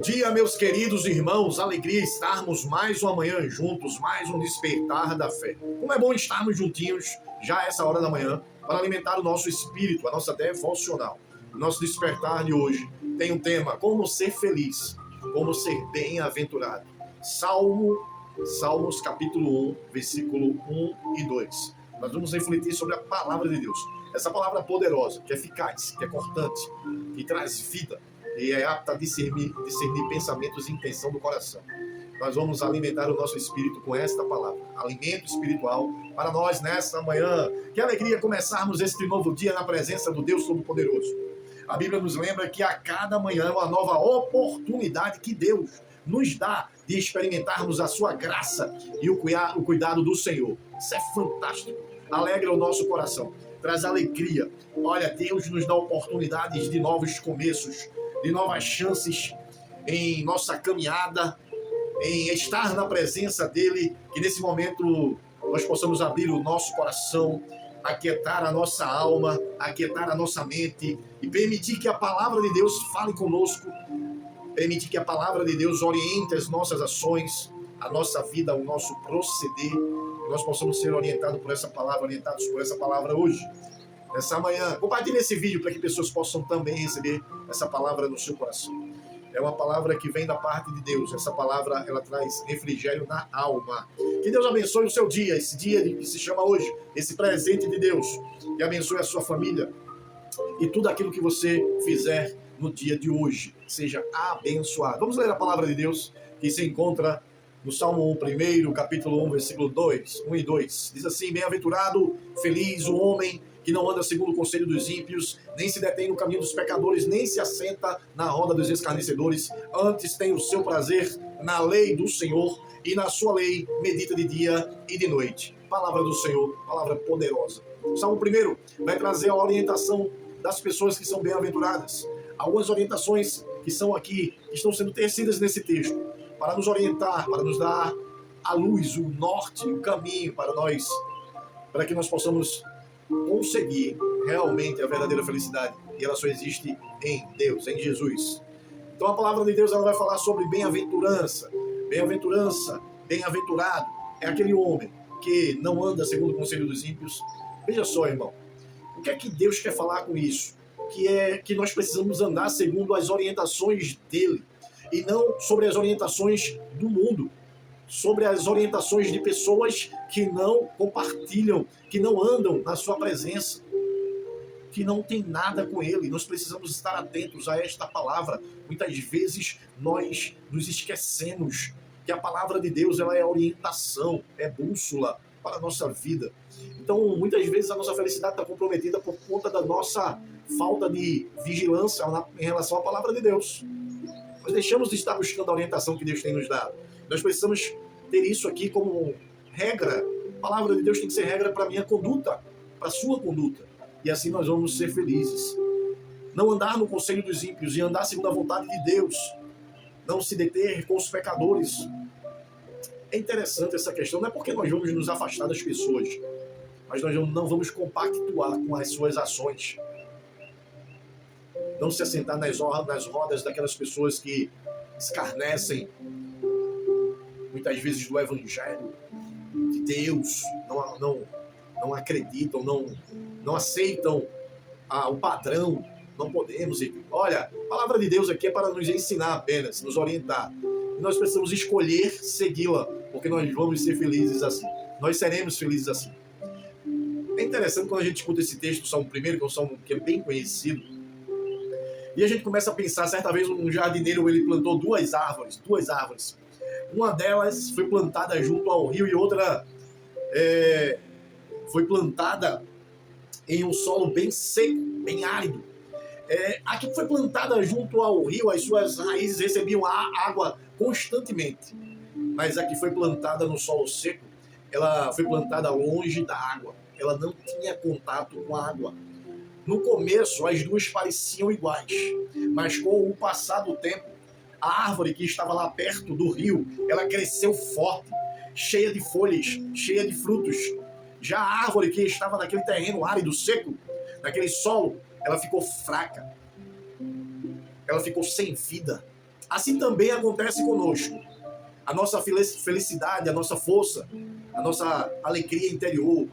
dia, meus queridos irmãos. Alegria estarmos mais uma manhã juntos, mais um despertar da fé. Como é bom estarmos juntinhos, já a essa hora da manhã, para alimentar o nosso espírito, a nossa devocional. O nosso despertar de hoje tem um tema: como ser feliz, como ser bem-aventurado. Salmos capítulo 1, versículo 1 e 2. Nós vamos refletir sobre a palavra de Deus. Essa palavra poderosa, que é eficaz, que é cortante, que traz vida e é apta a discernir pensamentos e intenção do coração. Nós vamos alimentar o nosso espírito com esta palavra, alimento espiritual para nós nesta manhã. Que alegria começarmos este novo dia na presença do Deus Todo-Poderoso. A Bíblia nos lembra que a cada manhã é uma nova oportunidade que Deus nos dá de experimentarmos a sua graça e o cuidado do Senhor. Isso é fantástico, alegra o nosso coração, traz alegria. Olha, Deus nos dá oportunidades de novos começos, de novas chances em nossa caminhada, em estar na presença dEle, que nesse momento nós possamos abrir o nosso coração, aquietar a nossa alma, aquietar a nossa mente e permitir que a palavra de Deus fale conosco, permitir que a palavra de Deus oriente as nossas ações, a nossa vida, o nosso proceder, que nós possamos ser orientados por essa palavra hoje. Nessa manhã, compartilhe esse vídeo para que pessoas possam também receber essa palavra no seu coração. É uma palavra que vem da parte de Deus. Essa palavra, ela traz refrigério na alma. Que Deus abençoe o seu dia, esse dia que se chama hoje, esse presente de Deus. Que abençoe a sua família e tudo aquilo que você fizer no dia de hoje. Seja abençoado. Vamos ler a palavra de Deus que se encontra no Salmo 1, capítulo 1, versículo 1 e 2. Diz assim: bem-aventurado, feliz o homem que não anda segundo o conselho dos ímpios, nem se detém no caminho dos pecadores, nem se assenta na roda dos escarnecedores, antes tem o seu prazer na lei do Senhor, e na sua lei medita de dia e de noite. Palavra do Senhor, palavra poderosa. O Salmo 1 vai trazer a orientação das pessoas que são bem-aventuradas. Algumas orientações que são aqui, que estão sendo tecidas nesse texto, para nos orientar, para nos dar a luz, o norte, o caminho para que nós possamos conseguir realmente a verdadeira felicidade. E ela só existe em Deus, em Jesus. Então a palavra de Deus, ela vai falar sobre bem-aventurança. Bem-aventurança, bem-aventurado é aquele homem que não anda segundo o conselho dos ímpios. Veja só, irmão, o que é que Deus quer falar com isso? Que é que nós precisamos andar segundo as orientações dele e não sobre as orientações do mundo, sobre as orientações de pessoas que não compartilham, que não andam na sua presença, que não tem nada com ele. Nós precisamos estar atentos a esta palavra. Muitas vezes nós nos esquecemos que a palavra de Deus, ela é orientação, é bússola para a nossa vida. Então, muitas vezes a nossa felicidade está comprometida por conta da nossa falta de vigilância em relação à palavra de Deus. Nós deixamos de estar buscando a orientação que Deus tem nos dado. Nós precisamos ter isso aqui como regra. A palavra de Deus tem que ser regra para a minha conduta, para a sua conduta. E assim nós vamos ser felizes. Não andar no conselho dos ímpios e andar segundo a vontade de Deus. Não se deter com os pecadores. É interessante essa questão. Não é porque nós vamos nos afastar das pessoas, mas nós não vamos compactuar com as suas ações. Não se assentar nas rodas daquelas pessoas que escarnecem muitas vezes do Evangelho de Deus, não acreditam, não aceitam o padrão. Não podemos. Olha, a palavra de Deus aqui é para nos ensinar apenas, nos orientar. E nós precisamos escolher segui-la, porque nós vamos ser felizes assim. Nós seremos felizes assim. É interessante quando a gente escuta esse texto, o Salmo 1, que é um salmo que é bem conhecido, e a gente começa a pensar. Certa vez um jardineiro, ele plantou duas árvores. Uma delas foi plantada junto ao rio e outra foi plantada em um solo bem seco, bem árido. A que foi plantada junto ao rio, as suas raízes recebiam água constantemente. Mas a que foi plantada no solo seco, ela foi plantada longe da água. Ela não tinha contato com a água. No começo, as duas pareciam iguais, mas com o passar do tempo, a árvore que estava lá perto do rio, ela cresceu forte, cheia de folhas, cheia de frutos. Já a árvore que estava naquele terreno árido, seco, naquele solo, ela ficou fraca, ela ficou sem vida, Assim também acontece conosco. A nossa felicidade, a nossa força, a nossa alegria interior,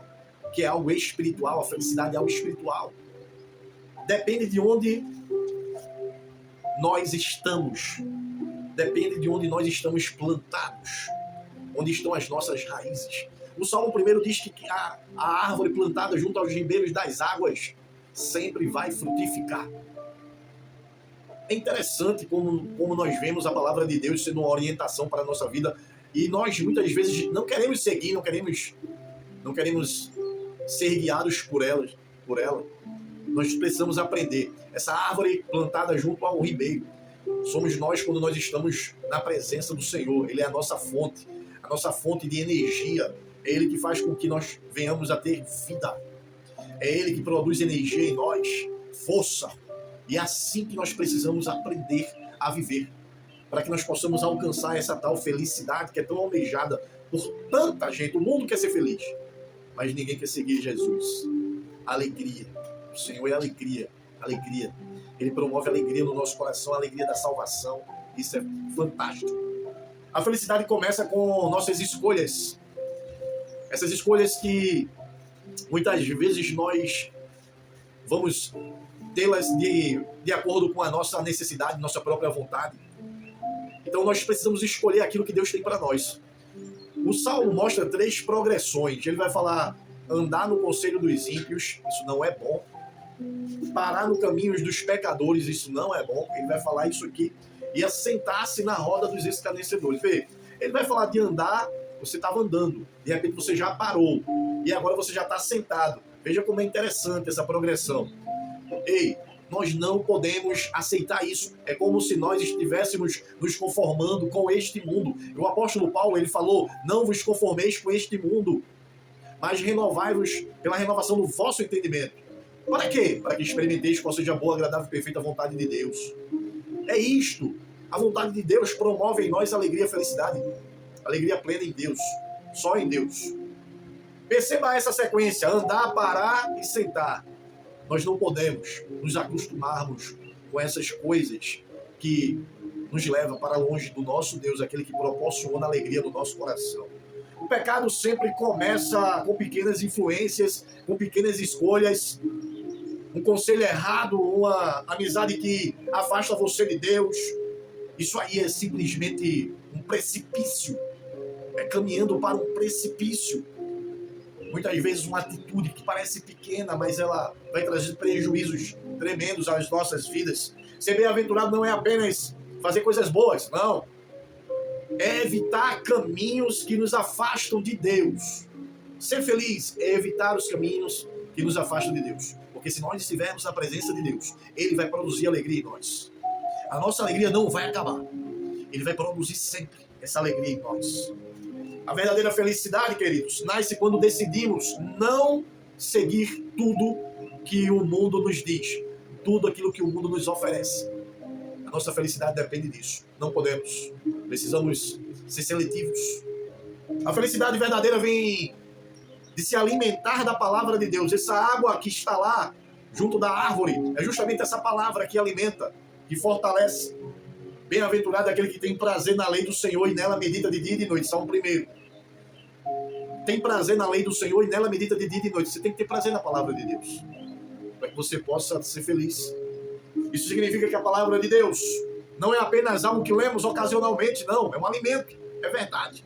que é algo espiritual, a felicidade é algo espiritual. Depende de onde nós estamos. Depende de onde nós estamos plantados. Onde estão as nossas raízes. O Salmo 1 diz que a árvore plantada junto aos ribeiros das águas sempre vai frutificar. É interessante como nós vemos a palavra de Deus sendo uma orientação para a nossa vida. E nós muitas vezes não queremos seguir, não queremos ser guiados por ela. Nós precisamos aprender. Essa árvore plantada junto ao ribeiro somos nós quando nós estamos na presença do Senhor. Ele é a nossa fonte de energia. É Ele que faz com que nós venhamos a ter vida. É Ele que produz energia em nós, força. E é assim que nós precisamos aprender a viver, para que nós possamos alcançar essa tal felicidade que é tão almejada por tanta gente. O mundo quer ser feliz, mas ninguém quer seguir Jesus. Alegria. O Senhor é alegria. Alegria. Ele promove alegria no nosso coração, a alegria da salvação. Isso é fantástico. A felicidade começa com nossas escolhas. Essas escolhas que muitas vezes nós vamos tê-las de acordo com a nossa necessidade, nossa própria vontade. Então nós precisamos escolher aquilo que Deus tem para nós. O Salmo mostra 3 progressões. Ele vai falar: andar no conselho dos ímpios, isso não é bom. Parar no caminho dos pecadores, isso não é bom. Ele vai falar isso aqui. E assentar-se na roda dos escarnecedores. Vê, ele vai falar de andar, você estava andando, de repente você já parou, e agora você já está sentado. Veja como é interessante essa progressão. Ei, nós não podemos aceitar isso. É como se nós estivéssemos nos conformando com este mundo. O apóstolo Paulo, ele falou: não vos conformeis com este mundo, mas renovai-vos pela renovação do vosso entendimento. Para quê? Para que experimenteis qual seja a boa, agradável e perfeita vontade de Deus. É isto. A vontade de Deus promove em nós alegria e felicidade. Alegria plena em Deus. Só em Deus. Perceba essa sequência: andar, parar e sentar. Nós não podemos nos acostumarmos com essas coisas que nos levam para longe do nosso Deus, aquele que proporciona alegria no nosso coração. O pecado sempre começa com pequenas influências, com pequenas escolhas, um conselho errado, uma amizade que afasta você de Deus. Isso aí é simplesmente um precipício. É caminhando para um precipício. Muitas vezes uma atitude que parece pequena, mas ela vai trazer prejuízos tremendos às nossas vidas. Ser bem-aventurado não é apenas fazer coisas boas, não. É evitar caminhos que nos afastam de Deus. Ser feliz é evitar os caminhos que nos afastam de Deus. Porque se nós estivermos na presença de Deus, Ele vai produzir alegria em nós. A nossa alegria não vai acabar. Ele vai produzir sempre essa alegria em nós. A verdadeira felicidade, queridos, nasce quando decidimos não seguir tudo que o mundo nos diz, tudo aquilo que o mundo nos oferece. A nossa felicidade depende disso. Não podemos. Precisamos ser seletivos. A felicidade verdadeira vem de se alimentar da palavra de Deus. Essa água que está lá, junto da árvore, é justamente essa palavra que alimenta, que fortalece. Bem-aventurado é aquele que tem prazer na lei do Senhor e nela medita de dia e de noite. Salmo 1. Tem prazer na lei do Senhor e nela medita de dia e de noite. Você tem que ter prazer na palavra de Deus, para que você possa ser feliz. Isso significa que a palavra de Deus não é apenas algo que lemos ocasionalmente, não. É um alimento, é verdade.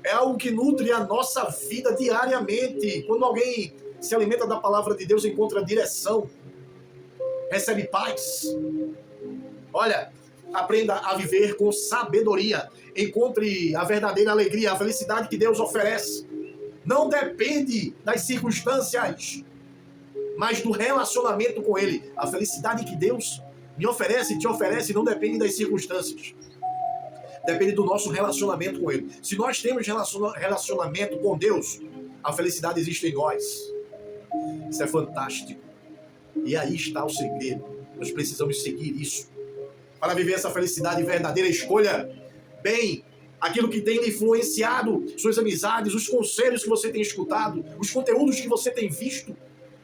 É algo que nutre a nossa vida diariamente. Quando alguém se alimenta da palavra de Deus, encontra direção, recebe paz. Olha, aprenda a viver com sabedoria. Encontre a verdadeira alegria, a felicidade que Deus oferece. Não depende das circunstâncias, mas do relacionamento com Ele. A felicidade que Deus me oferece e te oferece não depende das circunstâncias. Depende do nosso relacionamento com Ele. Se nós temos relacionamento com Deus, a felicidade existe em nós. Isso é fantástico. E aí está o segredo. Nós precisamos seguir isso. Para viver essa felicidade verdadeira, escolha bem aquilo que tem influenciado suas amizades, os conselhos que você tem escutado, os conteúdos que você tem visto.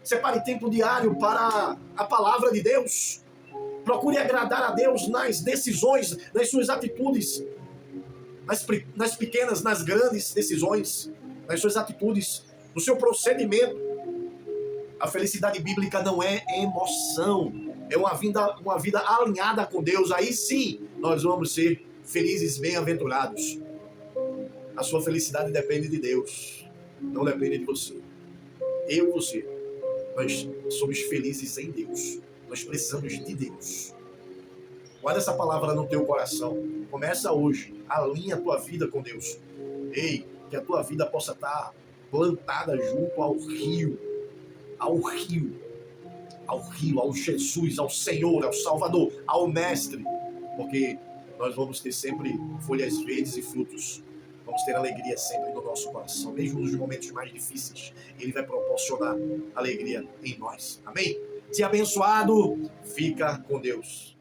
Separe tempo diário para a palavra de Deus. Procure agradar a Deus nas decisões, nas suas atitudes, nas pequenas, nas grandes decisões, nas suas atitudes, no seu procedimento. A felicidade bíblica não é emoção, é uma vida alinhada com Deus. Aí sim, nós vamos ser felizes, bem-aventurados. A sua felicidade depende de Deus, não depende de você. Eu e você, nós somos felizes em Deus. Nós precisamos de Deus. Guarda essa palavra no teu coração. Começa hoje. Alinha a tua vida com Deus. Ei, que a tua vida possa estar plantada junto ao rio. Ao rio. Ao rio, ao Jesus, ao Senhor, ao Salvador, ao Mestre. Porque nós vamos ter sempre folhas verdes e frutos. Vamos ter alegria sempre no nosso coração. Mesmo nos momentos mais difíceis, Ele vai proporcionar alegria em nós. Amém? Se abençoado, fica com Deus.